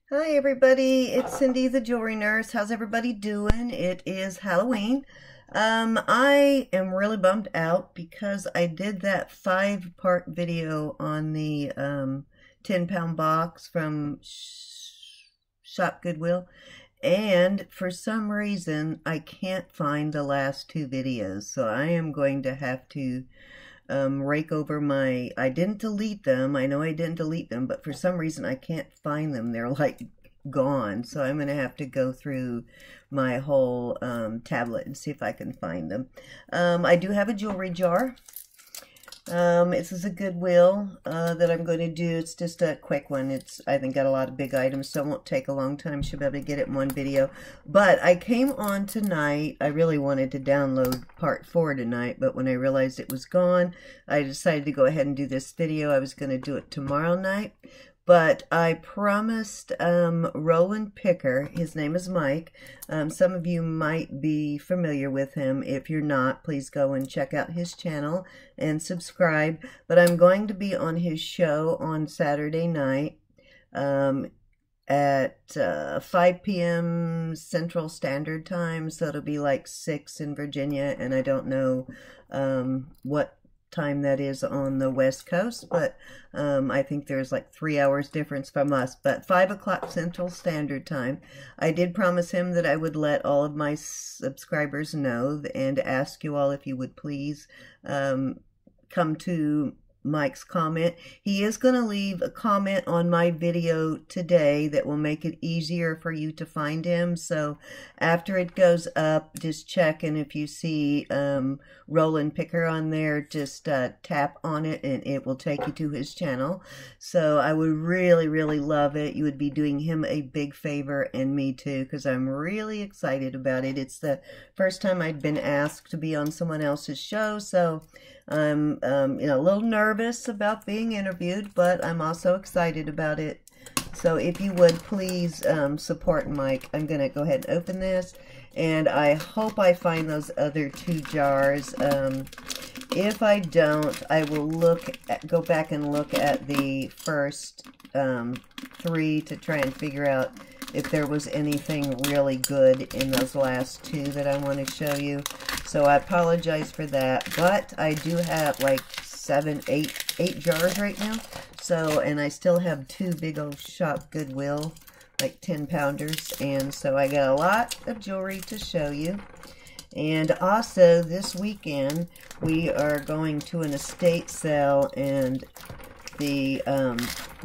Hi everybody, it's Cindy the Jewelry Nurse. How's everybody doing? It is Halloween. I am really bummed out because I did that 5-part video on the 10-pound box from Shop Goodwill, and for some reason I can't find the last 2 videos, so I am going to have to rake over I didn't delete them. I know I didn't delete them, but for some reason I can't find them. They're like gone. So I'm going to have to go through my whole tablet and see if I can find them. I do have a jewelry jar. This is a Goodwill that I'm going to do. It's just a quick one. I think got a lot of big items, so it won't take a long time. Should be able to get it in one video. But I came on tonight. I really wanted to download part 4 tonight, but when I realized it was gone, I decided to go ahead and do this video. I was going to do it tomorrow night. But I promised Roland Picker, his name is Mike. Some of you might be familiar with him. If you're not, please go and check out his channel and subscribe. But I'm going to be on his show on Saturday night at 5 p.m. Central Standard Time. So it'll be like 6 in Virginia, and I don't know what time that is on the West Coast, but I think there's like 3 hours difference from us, but 5 o'clock Central Standard Time. I did promise him that I would let all of my subscribers know and ask you all if you would please come to Mike's comment. He is going to leave a comment on my video today that will make it easier for you to find him. So after it goes up, just check, and if you see Roland Picker on there, just tap on it and it will take you to his channel. So I would really, really love it. You would be doing him a big favor, and me too, because I'm really excited about it. It's the first time I'd been asked to be on someone else's show, so I'm a little nervous about being interviewed, but I'm also excited about it. So if you would please support Mike. I'm going to go ahead and open this, and I hope I find those other 2 jars. If I don't, I will go back and look at the first 3 to try and figure out if there was anything really good in those last 2 that I want to show you. So I apologize for that, but I do have like 8 jars right now. So, and I still have 2 big old Shop Goodwill, like 10-pounders, and so I got a lot of jewelry to show you. And also this weekend we are going to an estate sale, and the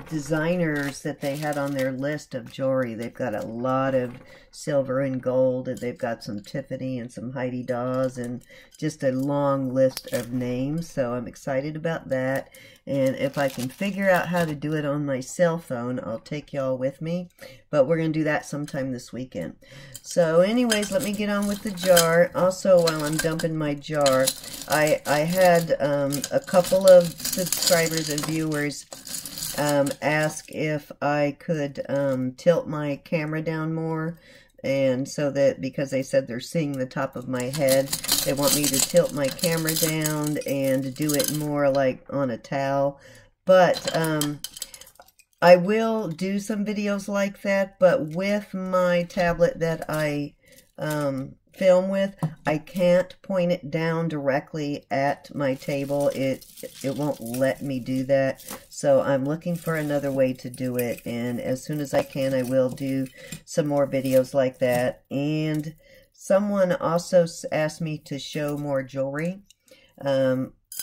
designers that they had on their list of jewelry, they've got a lot of silver and gold, and they've got some Tiffany and some Heidi Daws, and just a long list of names. So I'm excited about that, and if I can figure out how to do it on my cell phone, I'll take y'all with me, but we're going to do that sometime this weekend. So anyways, let me get on with the jar. Also, while I'm dumping my jar, I had a couple of subscribers and viewers ask if I could tilt my camera down more, and so that, because they said they're seeing the top of my head, they want me to tilt my camera down and do it more like on a towel. But I will do some videos like that, but with my tablet that I film with, I can't point it down directly at my table. It won't let me do that. So I'm looking for another way to do it, and as soon as I can, I will do some more videos like that. And someone also asked me to show more jewelry.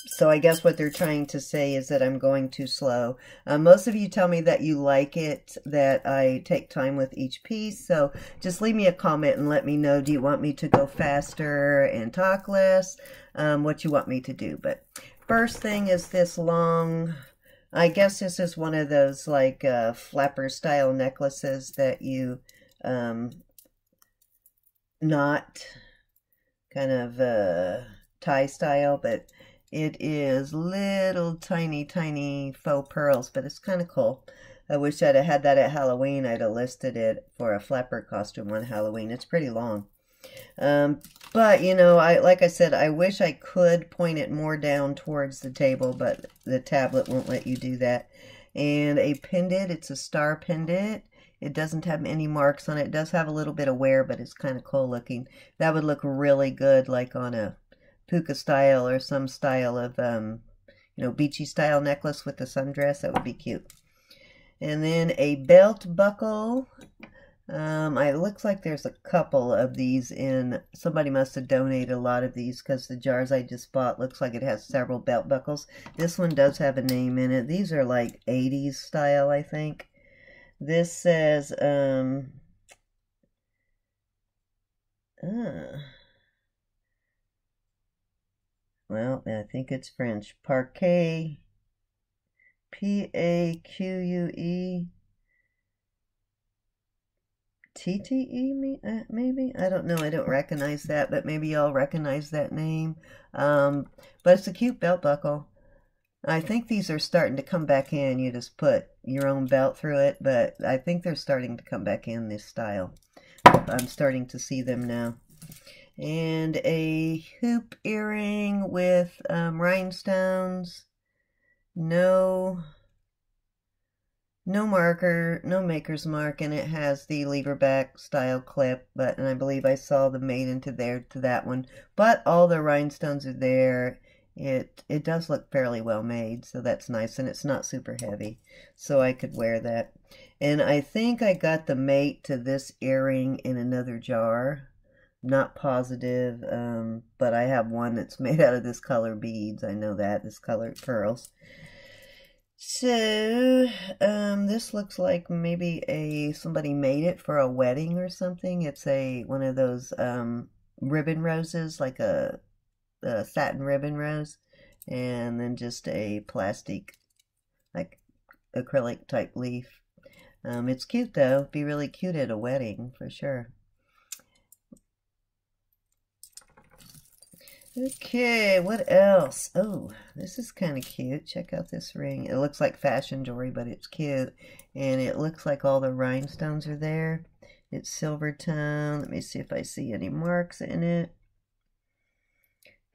So I guess what they're trying to say is that I'm going too slow. Most of you tell me that you like it, that I take time with each piece. So just leave me a comment and let me know. Do you want me to go faster and talk less? What you want me to do. But first thing is this long, I guess this is one of those like flapper style necklaces that you not kind of tie style, but it is little tiny faux pearls, but it's kind of cool. I wish I'd have had that at Halloween. I'd have listed it for a flapper costume on Halloween. It's pretty long. But, you know, like I said, I wish I could point it more down towards the table, but the tablet won't let you do that. And a pendant, it's a star pendant. It doesn't have any marks on it. It does have a little bit of wear, but it's kind of cool looking. That would look really good like on a puka style or some style of, you know, beachy style necklace with the sundress. That would be cute. And then a belt buckle. It looks like there's a couple of these in, somebody must have donated a lot of these because the jars I just bought looks like it has several belt buckles. This one does have a name in it. These are like 80s style, I think. This says, well, I think it's French. Parquet, P-A-Q-U-E, T-T-E, maybe? I don't know. I don't recognize that, but maybe y'all recognize that name. But it's a cute belt buckle. I think these are starting to come back in. You just put your own belt through it, but I think they're starting to come back in this style. I'm starting to see them now. And a hoop earring with rhinestones. No marker, no maker's mark, and it has the lever back style clip, and I believe I saw them made into there to that one. But all the rhinestones are there. It does look fairly well made, so that's nice, and it's not super heavy, so I could wear that. And I think I got the mate to this earring in another jar. Not positive, but I have one that's made out of this color beads. I know that, this colored pearls. So, this looks like maybe somebody made it for a wedding or something. It's one of those ribbon roses, like a satin ribbon rose, and then just a plastic, like acrylic type leaf. It's cute though. It'd be really cute at a wedding for sure. Okay, what else? Oh, this is kind of cute. Check out this ring. It looks like fashion jewelry, but it's cute. And it looks like all the rhinestones are there. It's silver tone. Let me see if I see any marks in it.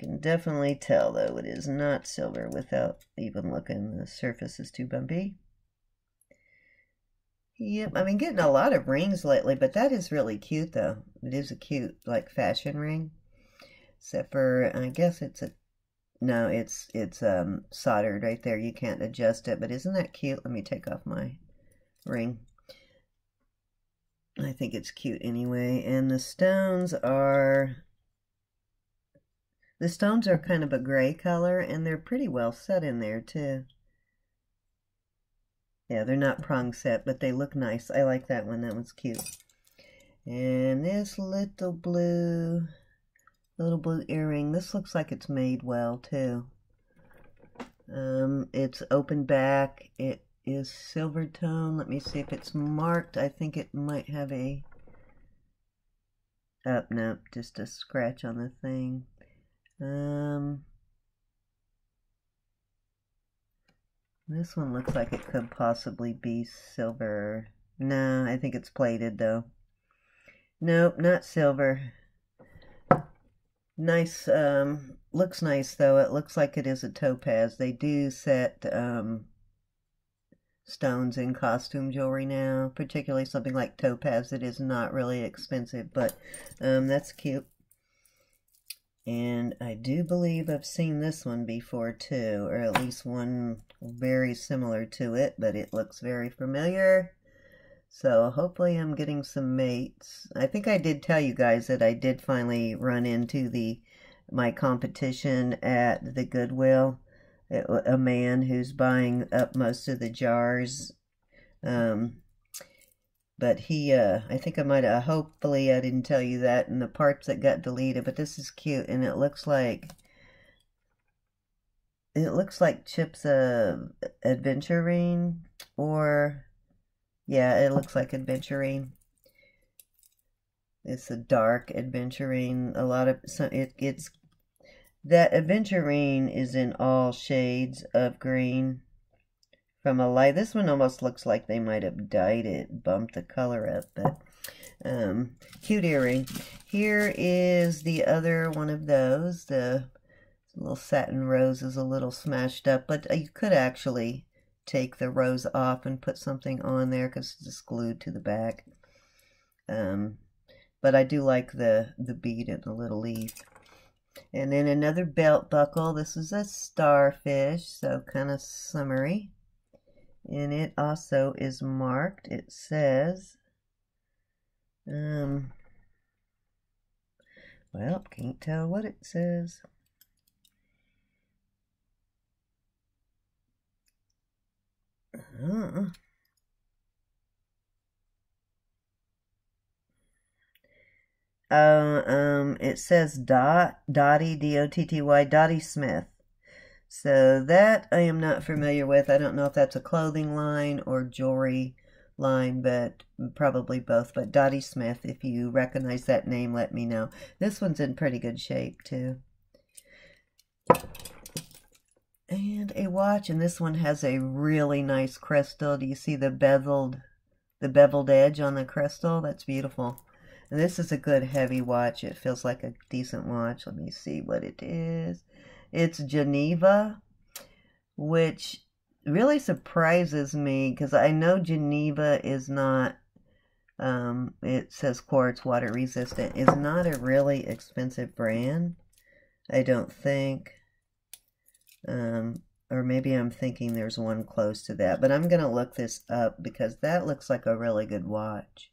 Can definitely tell, though, it is not silver without even looking. The surface is too bumpy. Yep, I've been getting a lot of rings lately, but that is really cute, though. It is a cute, like, fashion ring. Except for, I guess it's soldered right there. You can't adjust it, but isn't that cute? Let me take off my ring. I think it's cute anyway. And the stones are kind of a gray color, and they're pretty well set in there too. Yeah, they're not prong set, but they look nice. I like that one. That one's cute. And this little blue earring. This looks like it's made well too. It's open back. It is silver tone. Let me see if it's marked. I think it might have a no, just a scratch on the thing. This one looks like it could possibly be silver. No, I think it's plated though. Nope, not silver. Nice, looks nice though. It looks like it is a topaz. They do set stones in costume jewelry now, particularly something like topaz. It is not really expensive, but that's cute. And I do believe I've seen this one before too, or at least one very similar to it, but it looks very familiar. So hopefully I'm getting some mates. I think I did tell you guys that I did finally run into my competition at the Goodwill. A man who's buying up most of the jars. But he, I think I might have, hopefully I didn't tell you that in the parts that got deleted, but this is cute, and it looks like Chip's adventurine, or, yeah, it looks like adventurine. It's a dark adventurine. That adventurine is in all shades of green. From a light, this one almost looks like they might have dyed it, bumped the color up, but cute earring. Here is the other one of those. The little satin rose is a little smashed up, but you could actually take the rose off and put something on there because it's just glued to the back. But I do like the bead and the little leaf. And then another belt buckle. This is a starfish, so kind of summery. And it also is marked. It says, well, can't tell what it says. It says Dottie, D-O-T-T-Y, Dottie Smith. So that I am not familiar with. I don't know if that's a clothing line or jewelry line, but probably both. But Dottie Smith, if you recognize that name, let me know. This one's in pretty good shape, too. And a watch, and this one has a really nice crystal. Do you see the beveled edge on the crystal? That's beautiful. And this is a good heavy watch. It feels like a decent watch. Let me see what it is. It's Geneva, which really surprises me because I know Geneva is not, it says quartz water resistant, is not a really expensive brand, I don't think. Or maybe I'm thinking there's one close to that. But I'm going to look this up because that looks like a really good watch.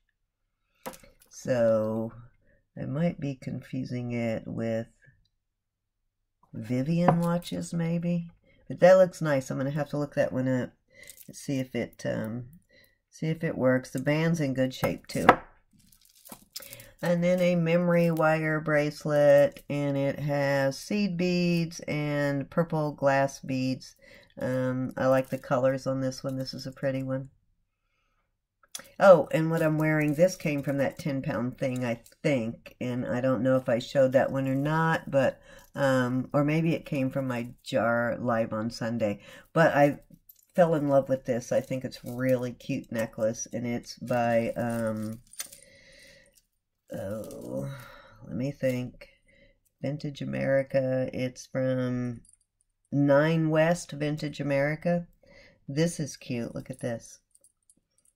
So I might be confusing it with Vivian watches maybe. But that looks nice. I'm going to have to look that one up and see if it works. The band's in good shape too. And then a memory wire bracelet, and it has seed beads and purple glass beads. I like the colors on this one. This is a pretty one. Oh, and what I'm wearing, this came from that 10-pound thing, I think. And I don't know if I showed that one or not, but, or maybe it came from my jar live on Sunday. But I fell in love with this. I think it's a really cute necklace, and it's by, oh, let me think. Vintage America. It's from 9 West Vintage America. This is cute. Look at this.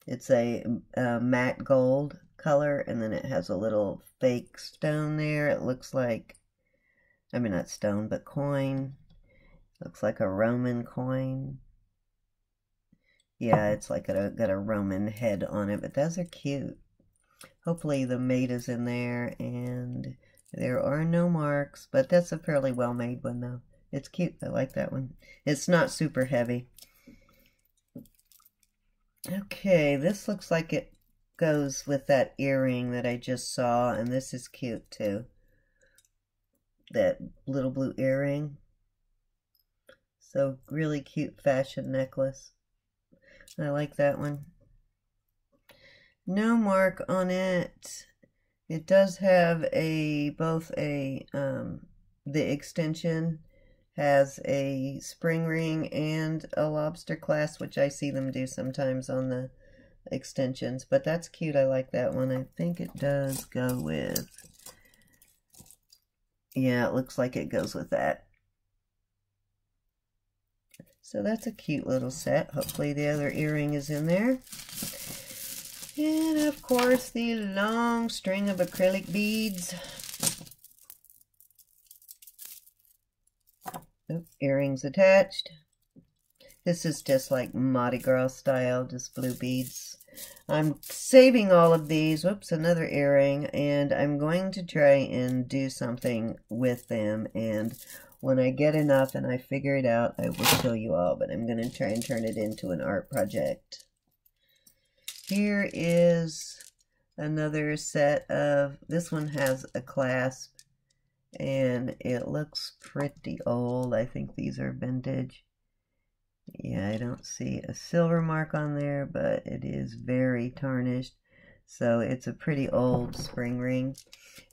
It's a matte gold color, and then it has a little fake stone there. It looks like, I mean, not stone, but coin. Looks like a Roman coin. Yeah, it's like got a Roman head on it, but those are cute. Hopefully the mate is in there, and there are no marks, but that's a fairly well-made one, though. It's cute. I like that one. It's not super heavy. Okay, this looks like it goes with that earring that I just saw, and this is cute, too. That little blue earring. So, really cute fashion necklace. I like that one. No mark on it. It does have both the extension has a spring ring and a lobster clasp, which I see them do sometimes on the extensions, but that's cute. I like that one. I think it does go with, yeah, it looks like it goes with that. So that's a cute little set. Hopefully the other earring is in there. And of course the long string of acrylic beads. Oh, earrings attached. This is just like Mardi Gras style, just blue beads. I'm saving all of these. Whoops, another earring. And I'm going to try and do something with them. And when I get enough and I figure it out, I will show you all. But I'm going to try and turn it into an art project. Here is another set of, this one has a clasp. And it looks pretty old. I think these are vintage. Yeah, I don't see a silver mark on there, but it is very tarnished. So it's a pretty old spring ring.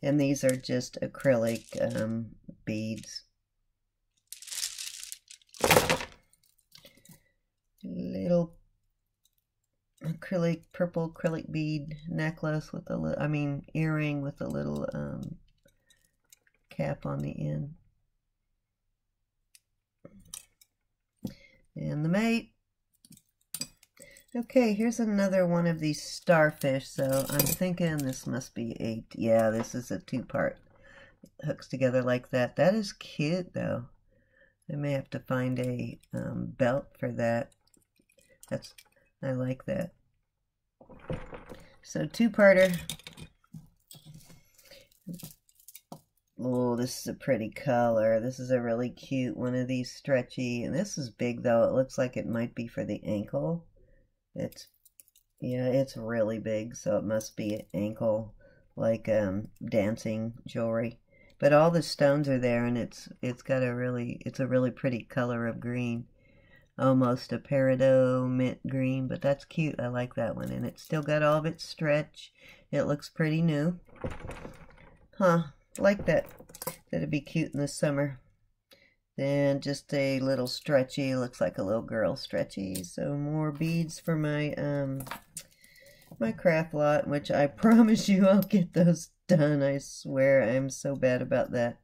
And these are just acrylic beads. Little purple acrylic bead necklace with a little, earring with a little cap on the end. And the mate. Okay, here's another one of these starfish. So I'm thinking this must be yeah, this is a two-part. Hooks together like that. That is cute though. I may have to find a belt for that. I like that. So two-parter. Oh, this is a pretty color. This is a really cute one of these stretchy. And this is big though. It looks like it might be for the ankle. Yeah, it's really big, so it must be ankle, like dancing jewelry. But all the stones are there, and it's a really pretty color of green, almost a peridot mint green. But that's cute. I like that one, and it's still got all of its stretch. It looks pretty new. Huh? Like that. That'd be cute in the summer. Then just a little stretchy, looks like a little girl stretchy. So more beads for my my craft lot, which I promise you I'll get those done. I swear I'm so bad about that.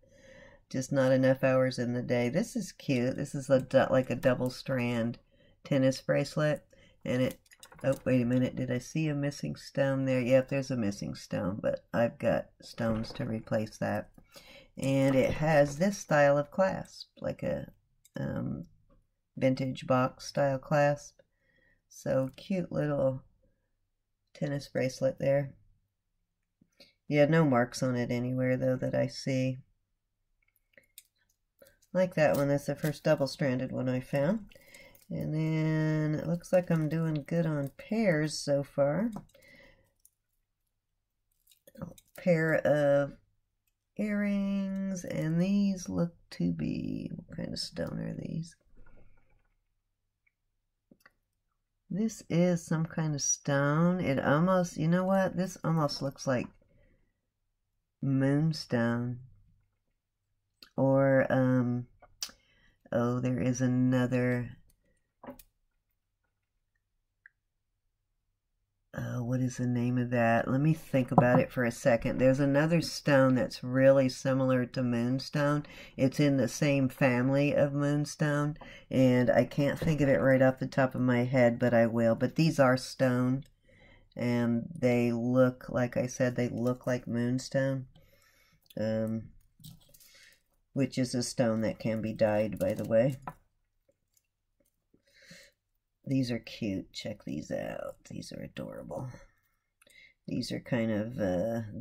Just not enough hours in the day. This is cute. This is like a double strand tennis bracelet, and it. Oh, wait a minute. Did I see a missing stone there? Yep, there's a missing stone, but I've got stones to replace that. And it has this style of clasp, like a vintage box style clasp. So cute little tennis bracelet there. Yeah, no marks on it anywhere though that I see. Like that one. That's the first double-stranded one I found. And then it looks like I'm doing good on pairs so far. A pair of earrings, and these look to be, what kind of stone are these? This is some kind of stone. It almost, you know what? This almost looks like moonstone. Or, oh, there is another, what is the name of that? Let me think about it for a second. There's another stone that's really similar to moonstone. It's in the same family of moonstone, and I can't think of it right off the top of my head, but I will. But these are stone, and they look, like I said, they look like moonstone, which is a stone that can be dyed, by the way. These are cute. Check these out. These are adorable. These are kind of,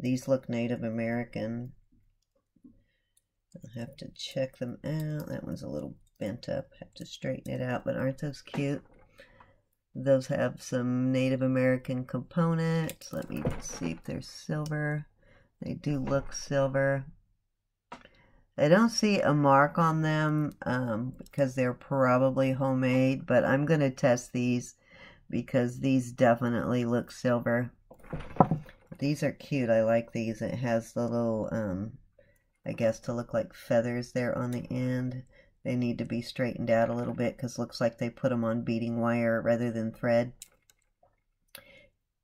these look Native American. I'll have to check them out. That one's a little bent up. Have to straighten it out, but aren't those cute? Those have some Native American components. Let me see if they're silver. They do look silver. I don't see a mark on them because they're probably homemade, but I'm going to test these because these definitely look silver. These are cute. I like these. It has the little, I guess, to look like feathers there on the end. They need to be straightened out a little bit because it looks like they put them on beading wire rather than thread.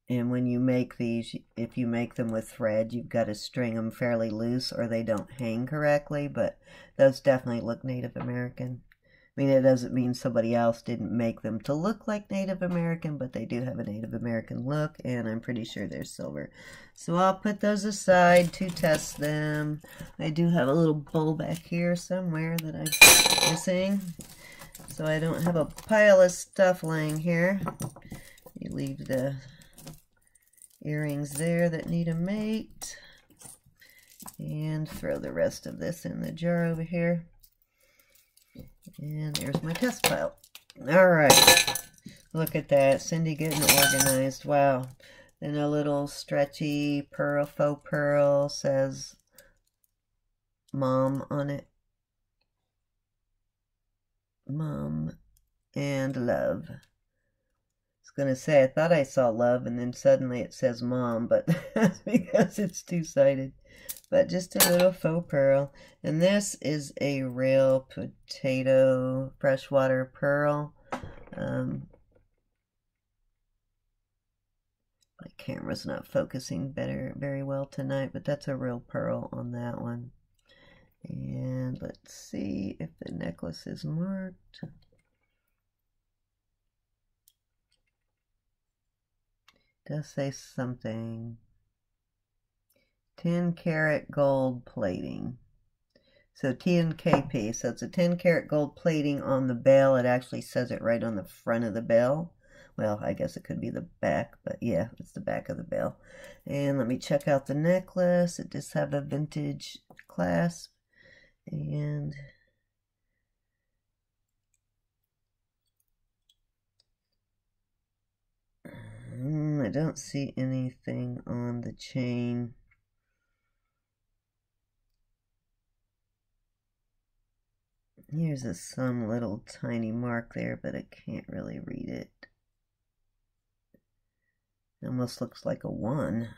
And when you make these, if you make them with thread, you've got to string them fairly loose or they don't hang correctly, but those definitely look Native American. I mean, it doesn't mean somebody else didn't make them to look like Native American, but they do have a Native American look, and I'm pretty sure they're silver. So I'll put those aside to test them. I do have a little bowl back here somewhere that I'm missing, so I don't have a pile of stuff laying here. You leave the earrings there that need a mate, and throw the rest of this in the jar over here. And there's my test pile. All right, look at that, Cindy getting organized. Wow. Then a little stretchy pearl, faux pearl, says mom on it. Mom and love. Gonna say I thought I saw love and then suddenly it says mom, but that's because it's two-sided. But just a little faux pearl, and this is a real potato freshwater pearl. My camera's not focusing very well tonight, but that's a real pearl on that one. And let's see if the necklace is marked. Does say something. 10 karat gold plating. So 10 KP. So it's a 10 karat gold plating on the bell. It actually says it right on the front of the bell. Well, I guess it could be the back, but yeah, it's the back of the bell. And let me check out the necklace. It does have a vintage clasp. And I don't see anything on the chain. Here's some little tiny mark there, but I can't really read it. It almost looks like a 1.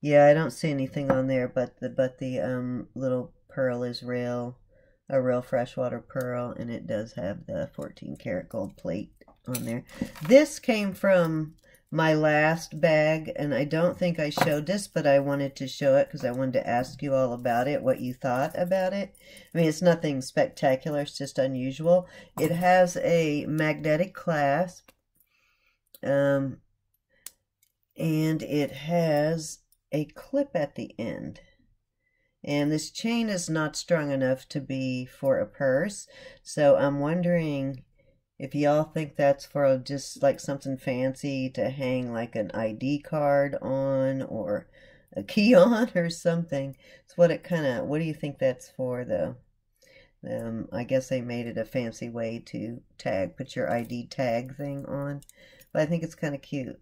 Yeah, I don't see anything on there, but the little pearl is a real freshwater pearl, and it does have the 14 karat gold plate on there. This came from my last bag, and I don't think I showed this, but I wanted to show it because I wanted to ask you all about it, what you thought about it. I mean, it's nothing spectacular, it's just unusual. It has a magnetic clasp, and it has a clip at the end. And this chain is not strong enough to be for a purse, so I'm wondering if y'all think that's for just like something fancy to hang like an ID card on or a key on or something. It's what do you think that's for though? I guess they made it a fancy way to put your ID tag thing on, but I think it's kind of cute.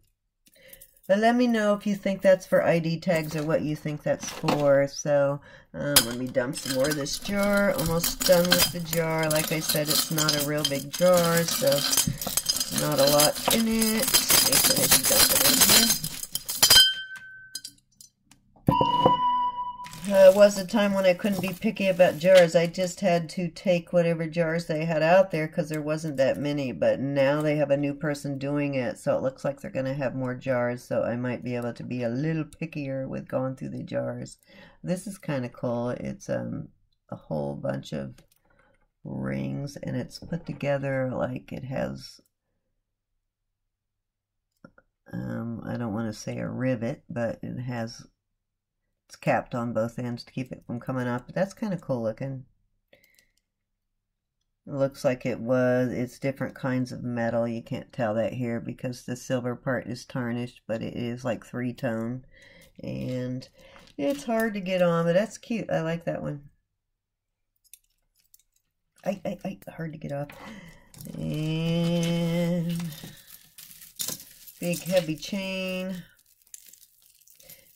But let me know if you think that's for ID tags or what you think that's for. So let me dump some more of this jar. Almost done with the jar. Like I said, it's not a real big jar, so not a lot in it. Let me finish dumping it here. Was a time when I couldn't be picky about jars. I just had to take whatever jars they had out there because there wasn't that many. But now they have a new person doing it, so it looks like they're going to have more jars. So I might be able to be a little pickier with going through the jars. This is kind of cool. It's a whole bunch of rings, and it's put together like it has, I don't want to say a rivet, but it has, it's capped on both ends to keep it from coming up. But that's kind of cool looking. It looks like it's different kinds of metal. You can't tell that here because the silver part is tarnished, but it is like 3-tone. And it's hard to get on, but that's cute. I like that one. Hard to get off. And big heavy chain.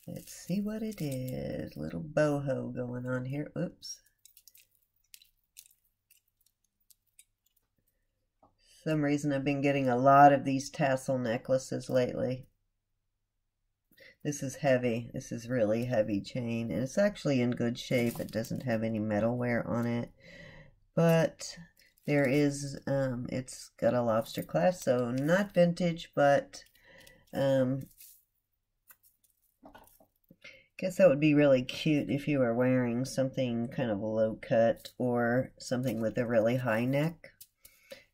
Let's see what it is. Little boho going on here. Oops. For some reason I've been getting a lot of these tassel necklaces lately. This is heavy. This is really heavy chain, and it's actually in good shape. It doesn't have any metal wear on it, but there is, it's got a lobster clasp, so not vintage, but guess that would be really cute if you were wearing something kind of low cut or something with a really high neck.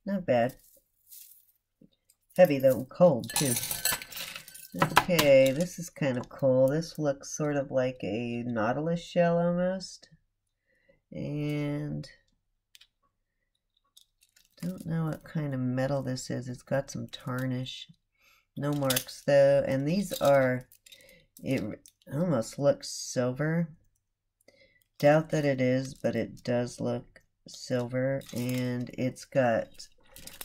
Not bad. Heavy though, cold too. Okay, this is kind of cool. This looks sort of like a nautilus shell almost. And don't know what kind of metal this is. It's got some tarnish. No marks though. And these are, it almost looks silver. Doubt that it is, but it does look silver. And it's got,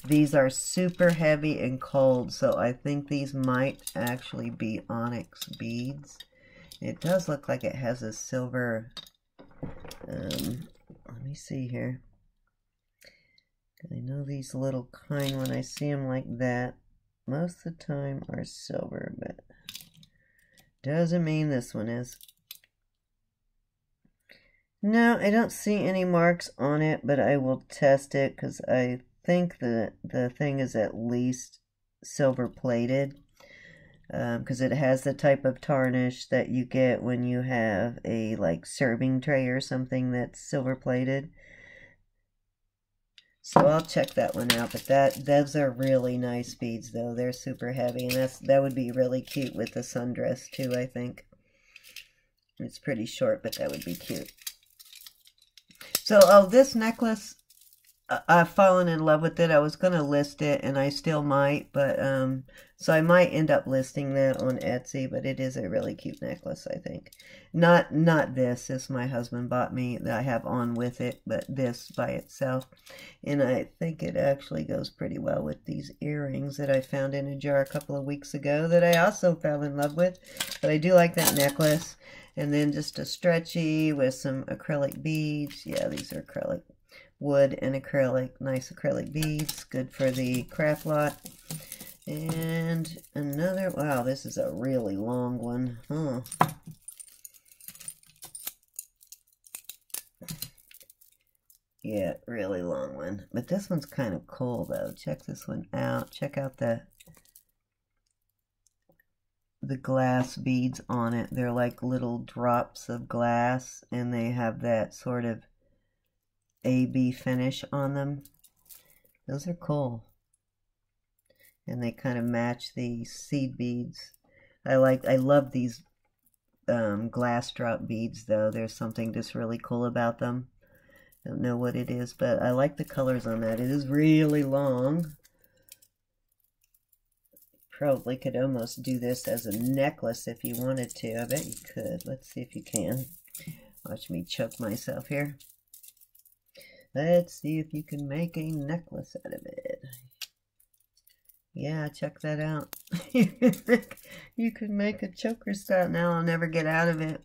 these are super heavy and cold, so I think these might actually be onyx beads. It does look like it has a silver, let me see here. I know these little kind, when I see them like that, most of the time are silver, but doesn't mean this one is. No, I don't see any marks on it, but I will test it because I think the thing is at least silver plated, because it has the type of tarnish that you get when you have a like serving tray or something that's silver plated. So I'll check that one out. But those are really nice beads, though. They're super heavy, and that would be really cute with the sundress too, I think. It's pretty short, but that would be cute. So, oh, this necklace, I've fallen in love with it. I was going to list it, and I still might, but, so I might end up listing that on Etsy, but it is a really cute necklace, I think. Not this my husband bought me that I have on with it, but this by itself. And I think it actually goes pretty well with these earrings that I found in a jar a couple of weeks ago that I also fell in love with. But I do like that necklace. And then just a stretchy with some acrylic beads. Yeah, these are acrylic. Wood and acrylic. Nice acrylic beads. Good for the craft lot. And another, wow, this is a really long one. Huh. Yeah, really long one. But this one's kind of cool, though. Check this one out. Check out the glass beads on it. They're like little drops of glass, and they have that sort of AB finish on them. Those are cool. And they kind of match the seed beads. I love these glass drop beads, though. There's something just really cool about them. Don't know what it is, but I like the colors on that. It is really long. Probably could almost do this as a necklace if you wanted to. I bet you could. Let's see if you can. Watch me choke myself here. Let's see if you can make a necklace out of it. Yeah, check that out. You can make a choker style. Now I'll never get out of it.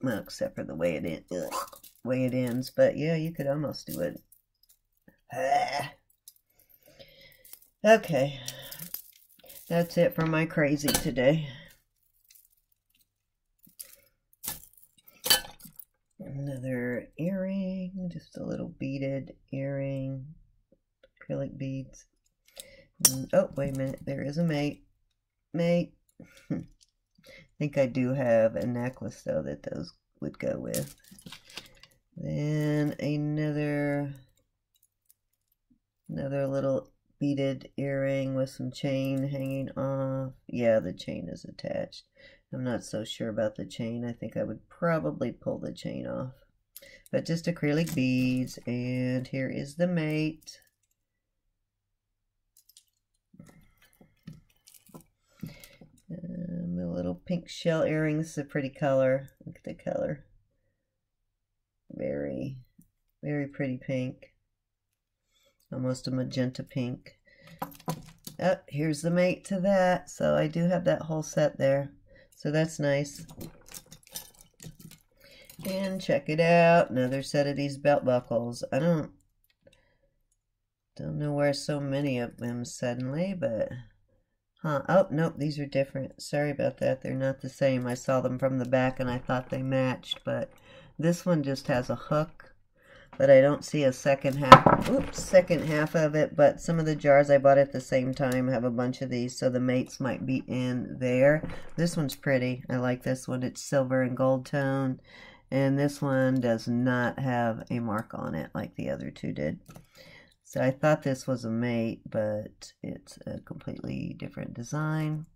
Well, except for the way it ends. But yeah, you could almost do it. Okay. That's it for my crazy today. Another earring, just a little beaded earring, acrylic beads. Oh, wait a minute, there is a mate. Mate. I think I do have a necklace, though, that those would go with. Then another little beaded earring with some chain hanging off. Yeah, the chain is attached. I'm not so sure about the chain. I think I would probably pull the chain off. But just acrylic beads. And here is the mate. A little pink shell earring. This is a pretty color. Look at the color. Very, very pretty pink. Almost a magenta pink. Oh, here's the mate to that. So I do have that whole set there. So that's nice. And check it out. Another set of these belt buckles. I don't know where so many of them suddenly, but huh. Oh, nope, these are different. Sorry about that. They're not the same. I saw them from the back and I thought they matched, but this one just has a hook. But I don't see a second half of it. But some of the jars I bought at the same time have a bunch of these, so the mates might be in there. This one's pretty. I like this one. It's silver and gold tone. And this one does not have a mark on it like the other two did. So I thought this was a mate, but it's a completely different design.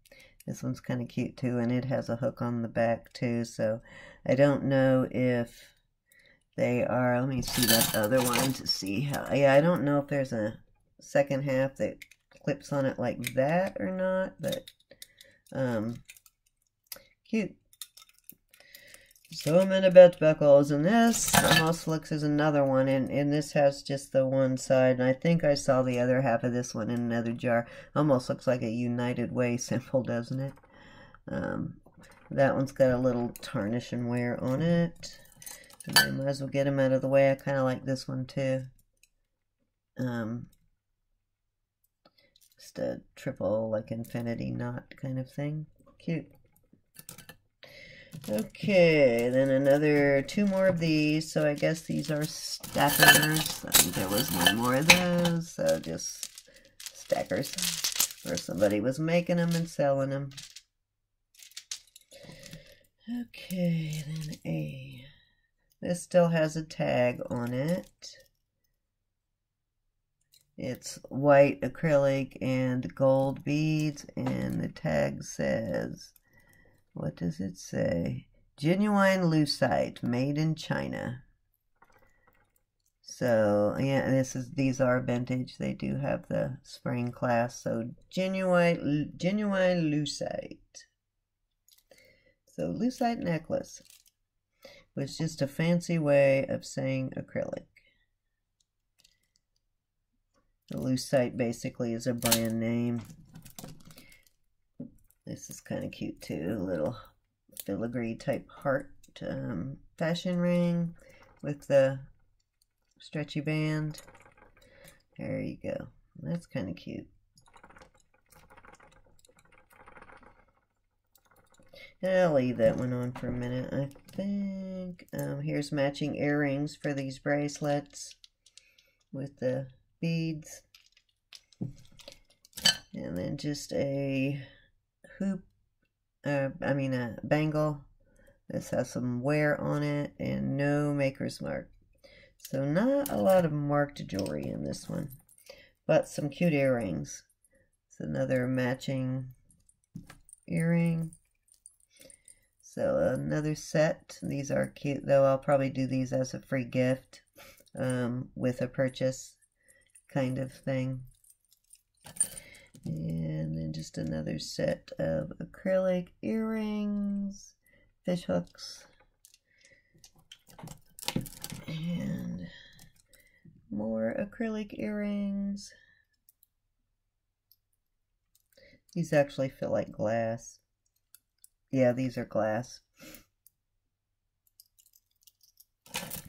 This one's kind of cute too, and it has a hook on the back too. So I don't know if they are, let me see that other one to see how, yeah, I don't know if there's a second half that clips on it like that or not, but, cute. So many belt buckles, and this almost looks as another one, and this has just the one side, and I think I saw the other half of this one in another jar. Almost looks like a United Way symbol, doesn't it? That one's got a little tarnish and wear on it. And I might as well get them out of the way. I kind of like this one too. Just a triple, like infinity knot kind of thing. Cute. Okay, then two more of these. So I guess these are stackers. I think there was one more of those. So just stackers. Or somebody was making them and selling them. Okay, then this still has a tag on it. It's white acrylic and gold beads, and the tag says, what does it say? Genuine lucite, made in China. So yeah, these are vintage. They do have the spring class. So genuine lucite. So lucite necklace was just a fancy way of saying acrylic. The lucite basically is a brand name. This is kind of cute too. A little filigree type heart fashion ring with the stretchy band. There you go. That's kind of cute. And I'll leave that one on for a minute, I think. Here's matching earrings for these bracelets with the beads. And then just a hoop, a bangle. This has some wear on it and no maker's mark. So not a lot of marked jewelry in this one, but some cute earrings. It's another matching earring. So another set. These are cute though. I'll probably do these as a free gift with a purchase kind of thing. And then just another set of acrylic earrings, fish hooks, and more acrylic earrings. These actually feel like glass. Yeah, these are glass. I've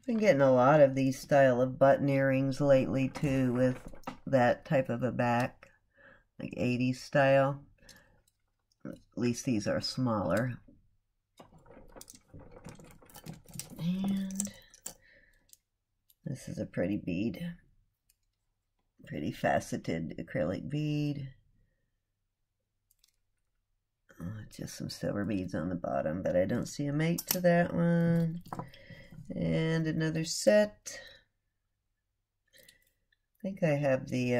been getting a lot of these style of button earrings lately too, with that type of a back, like 80s style. At least these are smaller. And this is a pretty bead. Pretty faceted acrylic bead. Just some silver beads on the bottom, but I don't see a mate to that one. And another set. I think I have the,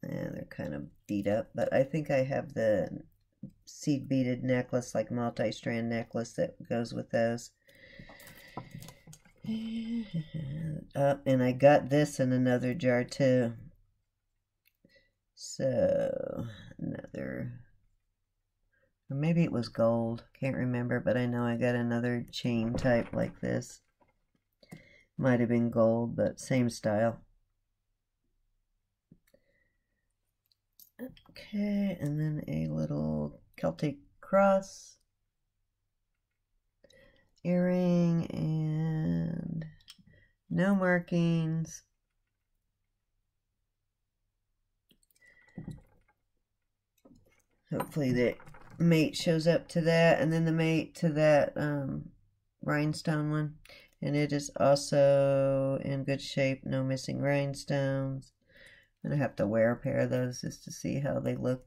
they're kind of beat up, but I think I have the seed beaded necklace, like multi-strand necklace that goes with those. And I got this in another jar too. So, another, or maybe it was gold, can't remember, but I know I got another chain type like this. Might have been gold, but same style. Okay, and then a little Celtic cross earring and no markings. Hopefully the mate shows up to that, and then the mate to that rhinestone one, and it is also in good shape, no missing rhinestones. I'm gonna have to wear a pair of those just to see how they look.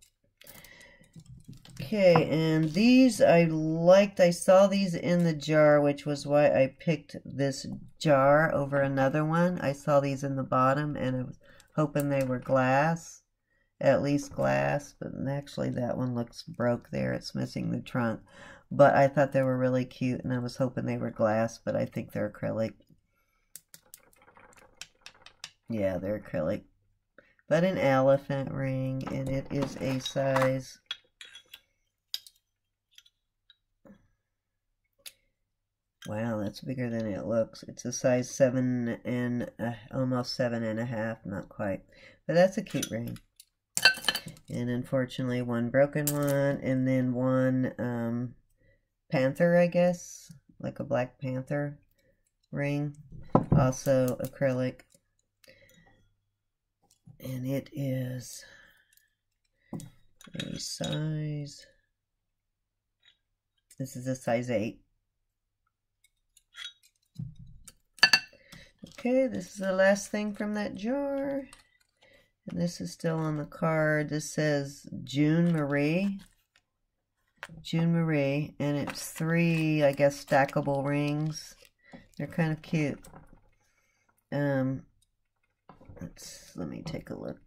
Okay, and these I liked. I saw these in the jar, which was why I picked this jar over another one. I saw these in the bottom, and I was hoping they were glass, at least glass, but actually that one looks broke there. It's missing the trunk, but I thought they were really cute, and I was hoping they were glass, but I think they're acrylic. Yeah, they're acrylic. But an elephant ring, and it is a size, wow, that's bigger than it looks. It's a size 7 and almost 7.5, not quite, but that's a cute ring. And unfortunately one broken one, and then one panther, I guess, like a black panther ring, also acrylic. And it is a size, this is a size 8. Okay, this is the last thing from that jar. And this is still on the card. This says June Marie. June Marie. And it's 3, I guess, stackable rings. They're kind of cute. let me take a look.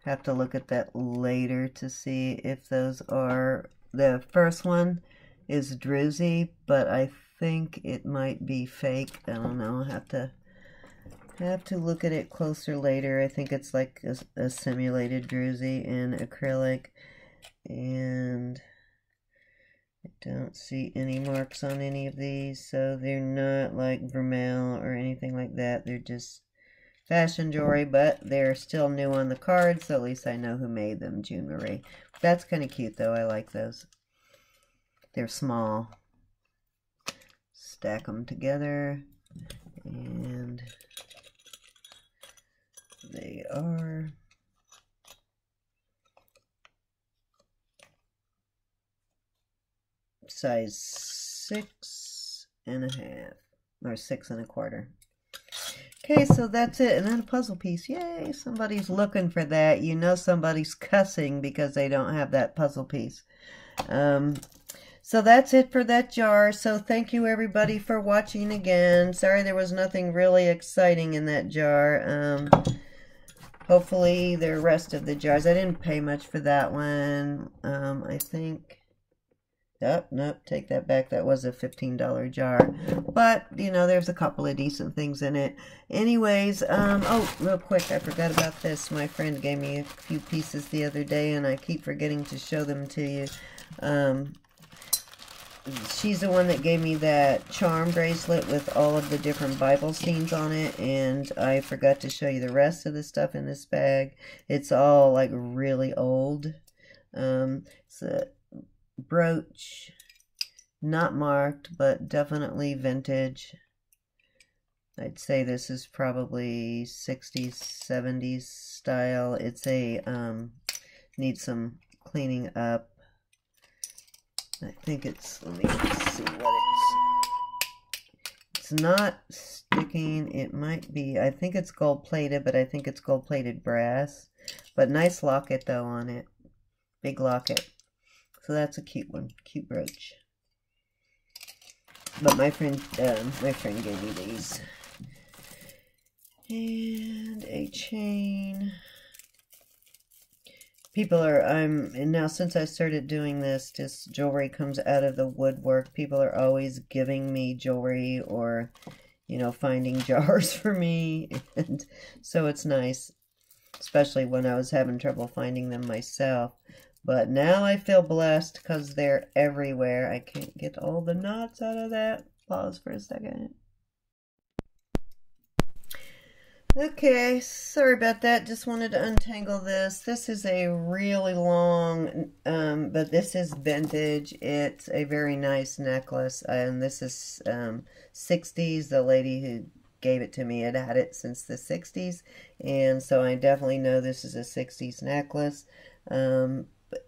Have to look at that later to see if those are, the first one is druzy, but I think it might be fake. I don't know. Have to look at it closer later. I think it's like a simulated druzy in acrylic, and I don't see any marks on any of these, so they're not like vermeil or anything like that. They're just fashion jewelry, but they're still new on the card, so at least I know who made them, June Marie. That's kind of cute, though. I like those. They're small. Stack them together, and they are size 6.5 or 6 1/4. Okay, so that's it. And then a puzzle piece. Yay, somebody's looking for that. You know somebody's cussing because they don't have that puzzle piece. So that's it for that jar. So thank you everybody for watching again. Sorry there was nothing really exciting in that jar. Hopefully the rest of the jars. I didn't pay much for that one. I think... Oh, nope, take that back. That was a $15 jar. But, you know, there's a couple of decent things in it. Anyways, oh, real quick, I forgot about this. My friend gave me a few pieces the other day, and I keep forgetting to show them to you. She's the one that gave me that charm bracelet with all of the different Bible scenes on it, and I forgot to show you the rest of the stuff in this bag. It's all, like, really old. It's a brooch, not marked, but definitely vintage. I'd say this is probably 60s, 70s style. It's a, needs some cleaning up. I think it's, let me see what it's not sticking. It might be, I think it's gold plated, but I think it's gold plated brass. But nice locket though on it. Big locket. So that's a cute one, cute brooch. But my friend gave me these. And a chain. People are, and now since I started doing this, just jewelry comes out of the woodwork. People are always giving me jewelry or, you know, finding jars for me. And so it's nice, especially when I was having trouble finding them myself. But now I feel blessed because they're everywhere. I can't get all the knots out of that. Pause for a second. Okay, sorry about that. Just wanted to untangle this. This is a really long, but this is vintage. It's a very nice necklace, and this is 60s. The lady who gave it to me had had it since the 60s, and so I definitely know this is a 60s necklace.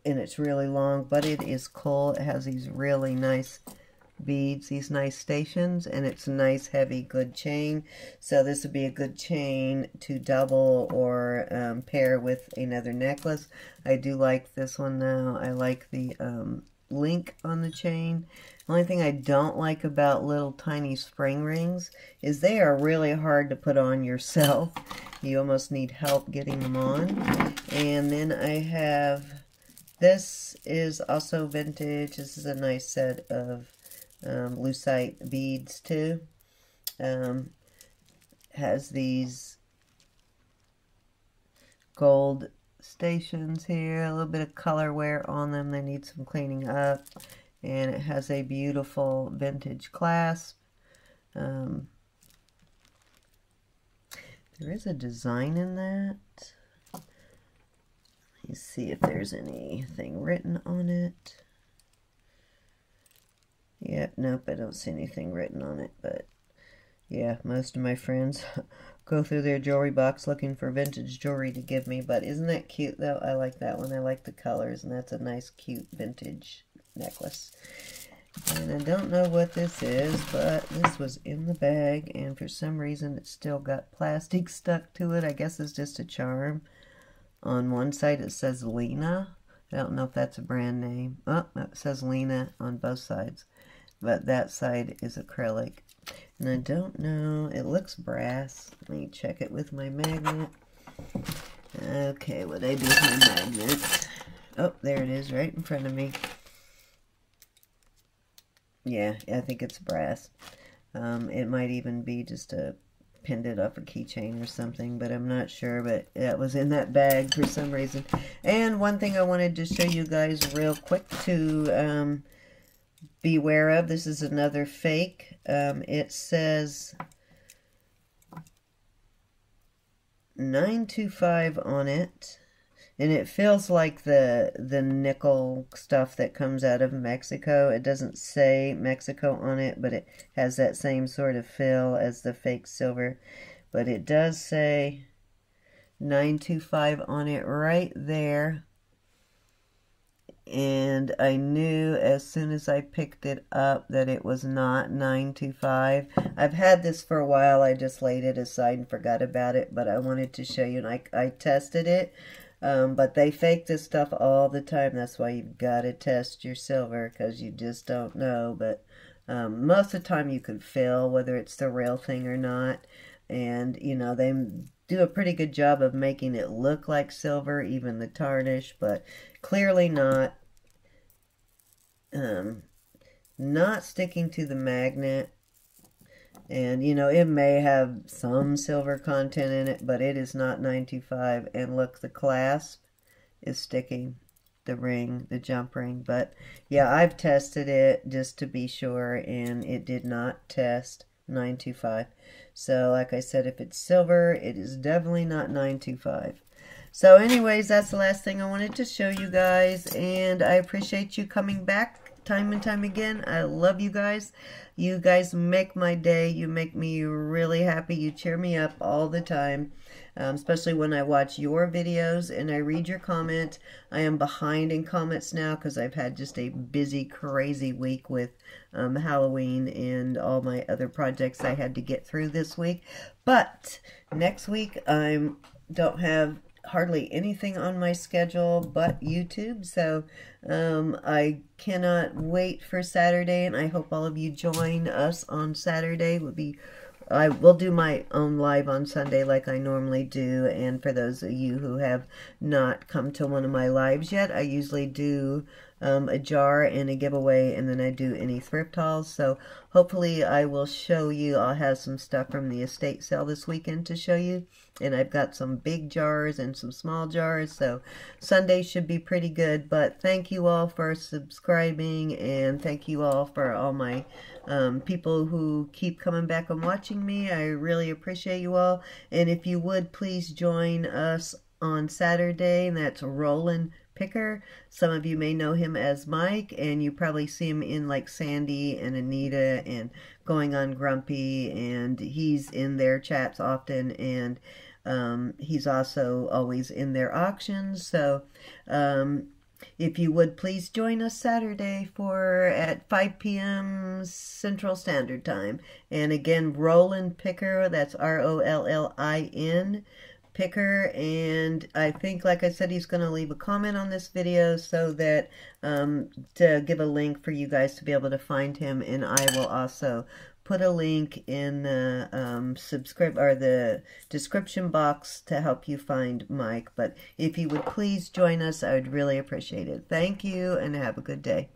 And it's really long, but it is cool. It has these really nice beads, these nice stations, and it's a nice, heavy, good chain. So this would be a good chain to double or pair with another necklace. I do like this one now. I like the link on the chain. The only thing I don't like about little tiny spring rings is they are really hard to put on yourself. You almost need help getting them on. And then I have... This is also vintage. This is a nice set of lucite beads too. Has these gold stations here, a little bit of color wear on them. They need some cleaning up. And it has a beautiful vintage clasp. There is a design in that. Let's see if there's anything written on it. Yep, nope, I don't see anything written on it, but yeah, most of my friends go through their jewelry box looking for vintage jewelry to give me, but isn't that cute though? I like that one. I like the colors, and that's a nice, cute vintage necklace. And I don't know what this is, but this was in the bag, and for some reason it's still got plastic stuck to it. I guess it's just a charm. On one side it says Lena. I don't know if that's a brand name. Oh, it says Lena on both sides. But that side is acrylic. And I don't know, it looks brass. Let me check it with my magnet. Okay, what I do with my magnet? Oh, there it is, right in front of me. Yeah, I think it's brass. It might even be just pinned it off a keychain or something, but I'm not sure. But that was in that bag for some reason. And one thing I wanted to show you guys real quick to beware of. This is another fake. It says 925 on it. And it feels like the nickel stuff that comes out of Mexico. It doesn't say Mexico on it, but it has that same sort of feel as the fake silver. But it does say 925 on it right there. And I knew as soon as I picked it up that it was not 925. I've had this for a while. I just laid it aside and forgot about it. But I wanted to show you, and I tested it. But they fake this stuff all the time. That's why you've got to test your silver, because you just don't know. But most of the time you can feel whether it's the real thing or not. And, you know, they do a pretty good job of making it look like silver, even the tarnish, but clearly not. Not sticking to the magnet. And, you know, it may have some silver content in it, but it is not 925. And look, the clasp is sticking, the ring, the jump ring. But, yeah, I've tested it just to be sure, and it did not test 925. So, like I said, if it's silver, it is definitely not 925. So, anyways, that's the last thing I wanted to show you guys. And I appreciate you coming back time and time again. I love you guys. You guys make my day. You make me really happy. You cheer me up all the time, especially when I watch your videos and I read your comments. I am behind in comments now because I've had just a busy, crazy week with Halloween and all my other projects I had to get through this week. But next week I don't have hardly anything on my schedule but YouTube, so I cannot wait for Saturday, and I hope all of you join us on Saturday. I will do my own live on Sunday like I normally do, and for those of you who have not come to one of my lives yet, I usually do a jar and a giveaway, and then I do any thrift hauls. So hopefully I will show you. I'll have some stuff from the estate sale this weekend to show you, and I've got some big jars and some small jars, so Sunday should be pretty good. But thank you all for subscribing, and thank you all for all my people who keep coming back and watching me. I really appreciate you all, and if you would please join us on Saturday, and that's Roland Picker. Some of you may know him as Mike, and you probably see him in like Sandy and Anita and Going on Grumpy, and he's in their chats often, and he's also always in their auctions. So if you would please join us Saturday at 5 p.m. Central Standard Time. And again, Roland Picker, that's Rollin Picker, and I think, like I said, he's going to leave a comment on this video so that to give a link for you guys to be able to find him, and I will also put a link in the the description box to help you find Mike. But if you would please join us, I would really appreciate it. Thank you, and have a good day.